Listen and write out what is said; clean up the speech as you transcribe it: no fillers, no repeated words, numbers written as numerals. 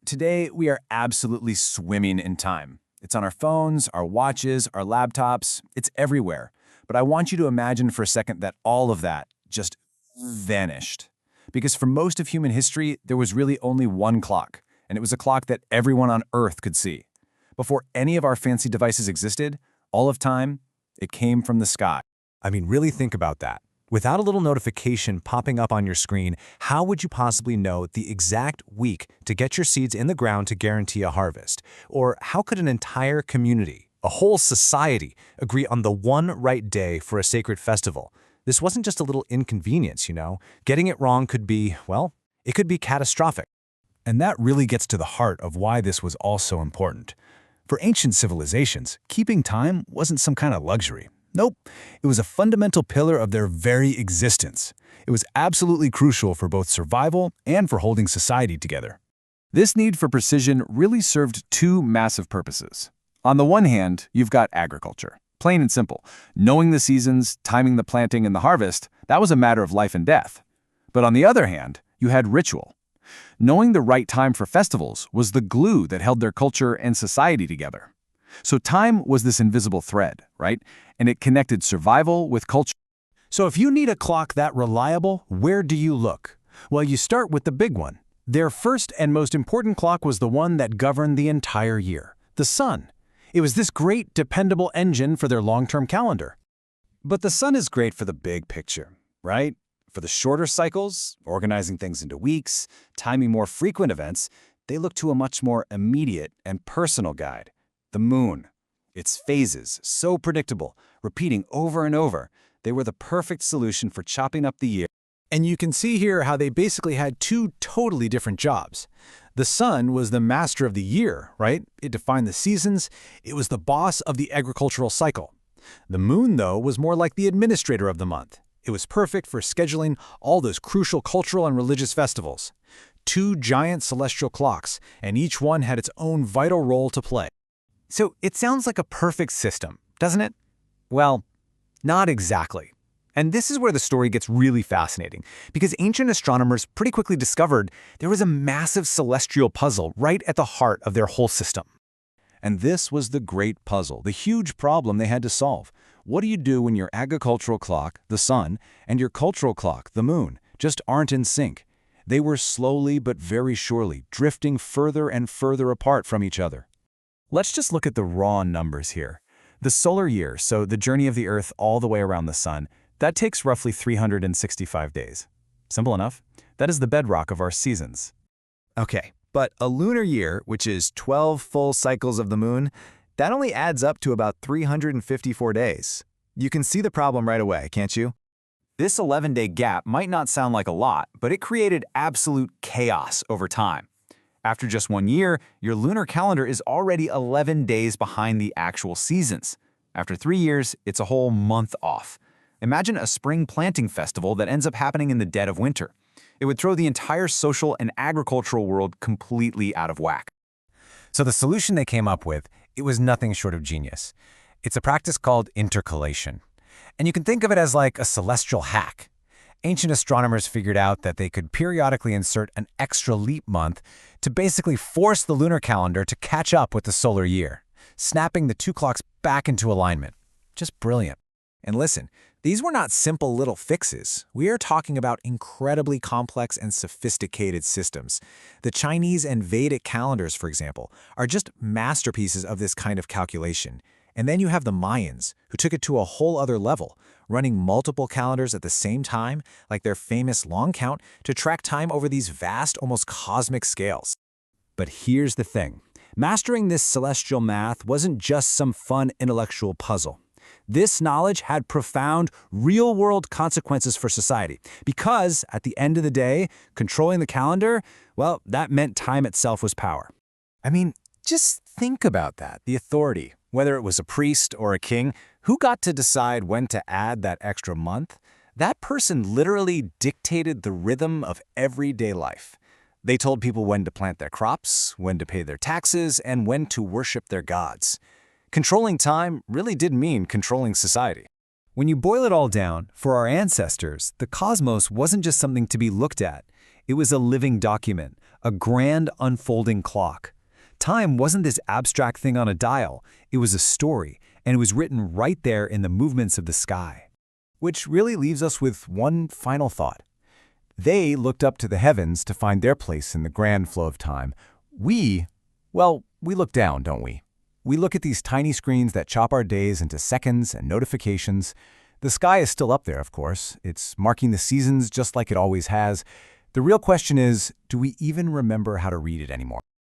Today we are absolutely swimming in time. It's on our phones, our watches, our laptops. It's everywhere. But I want you to imagine for a second that all of that just vanished. Because for most of human history, there was really only one clock, and it was a clock that everyone on Earth could see. Before any of our fancy devices existed, all of time, it came from the sky. I mean, really think about that. Without a little notification popping up on your screen, how would you possibly know the exact week to get your seeds in the ground to guarantee a harvest? Or how could an entire community, a whole society, agree on the one right day for a sacred festival? This wasn't just a little inconvenience, Getting it wrong could be, well, it could be catastrophic. And that really gets to the heart of why this was all so important. For ancient civilizations, keeping time wasn't some kind of luxury. Nope, it was a fundamental pillar of their very existence. It was absolutely crucial for both survival and for holding society together. This need for precision really served two massive purposes. On the one hand, you've got agriculture. Plain and simple. Knowing the seasons, timing the planting and the harvest, that was a matter of life and death. But on the other hand, you had ritual. Knowing the right time for festivals was the glue that held their culture and society together. So time was this invisible thread, right? And it connected survival with culture. So if you need a clock that reliable, where do you look? Well, you start with the big one. Their first and most important clock was the one that governed the entire year, the sun. It was this great, dependable engine for their long-term calendar. But the sun is great for the big picture, right? For the shorter cycles, organizing things into weeks, timing more frequent events, they look to a much more immediate and personal guide. The moon. Its phases, so predictable, repeating over and over, they were the perfect solution for chopping up the year. And you can see here how they basically had two totally different jobs. The sun was the master of the year, right? It defined the seasons. It was the boss of the agricultural cycle. The moon, though, was more like the administrator of the month. It was perfect for scheduling all those crucial cultural and religious festivals. Two giant celestial clocks, and each one had its own vital role to play. So it sounds like a perfect system, doesn't it? Well, not exactly. And this is where the story gets really fascinating, because ancient astronomers pretty quickly discovered there was a massive celestial puzzle right at the heart of their whole system. And this was the great puzzle, the huge problem they had to solve. What do you do when your agricultural clock, the sun, and your cultural clock, the moon, just aren't in sync? They were slowly but very surely drifting further and further apart from each other. Let's just look at the raw numbers here. The solar year, so the journey of the Earth all the way around the sun, that takes roughly 365 days. Simple enough. That is the bedrock of our seasons. Okay, but a lunar year, which is 12 full cycles of the moon, that only adds up to about 354 days. You can see the problem right away, can't you? This 11-day gap might not sound like a lot, but it created absolute chaos over time. After just 1 year, your lunar calendar is already 11 days behind the actual seasons. After 3 years, it's a whole month off. Imagine a spring planting festival that ends up happening in the dead of winter. It would throw the entire social and agricultural world completely out of whack. So the solution they came up with, it was nothing short of genius. It's a practice called intercalation. And you can think of it as like a celestial hack. Ancient astronomers figured out that they could periodically insert an extra leap month to basically force the lunar calendar to catch up with the solar year, snapping the two clocks back into alignment. Just brilliant. And listen, these were not simple little fixes. We are talking about incredibly complex and sophisticated systems. The Chinese and Vedic calendars, for example, are just masterpieces of this kind of calculation. And then you have the Mayans, who took it to a whole other level, running multiple calendars at the same time, like their famous long count, to track time over these vast, almost cosmic scales. But here's the thing. Mastering this celestial math wasn't just some fun intellectual puzzle. This knowledge had profound, real-world consequences for society, because, at the end of the day, controlling the calendar, well, that meant time itself was power. I mean, just think about that. The authority, whether it was a priest or a king, who got to decide when to add that extra month? That person literally dictated the rhythm of everyday life. They told people when to plant their crops, when to pay their taxes, and when to worship their gods. Controlling time really did mean controlling society. When you boil it all down, for our ancestors, the cosmos wasn't just something to be looked at. It was a living document, a grand unfolding clock. Time wasn't this abstract thing on a dial, it was a story, and it was written right there in the movements of the sky. Which really leaves us with one final thought. They looked up to the heavens to find their place in the grand flow of time. We look down, don't we? We look at these tiny screens that chop our days into seconds and notifications. The sky is still up there, of course. It's marking the seasons just like it always has. The real question is, do we even remember how to read it anymore?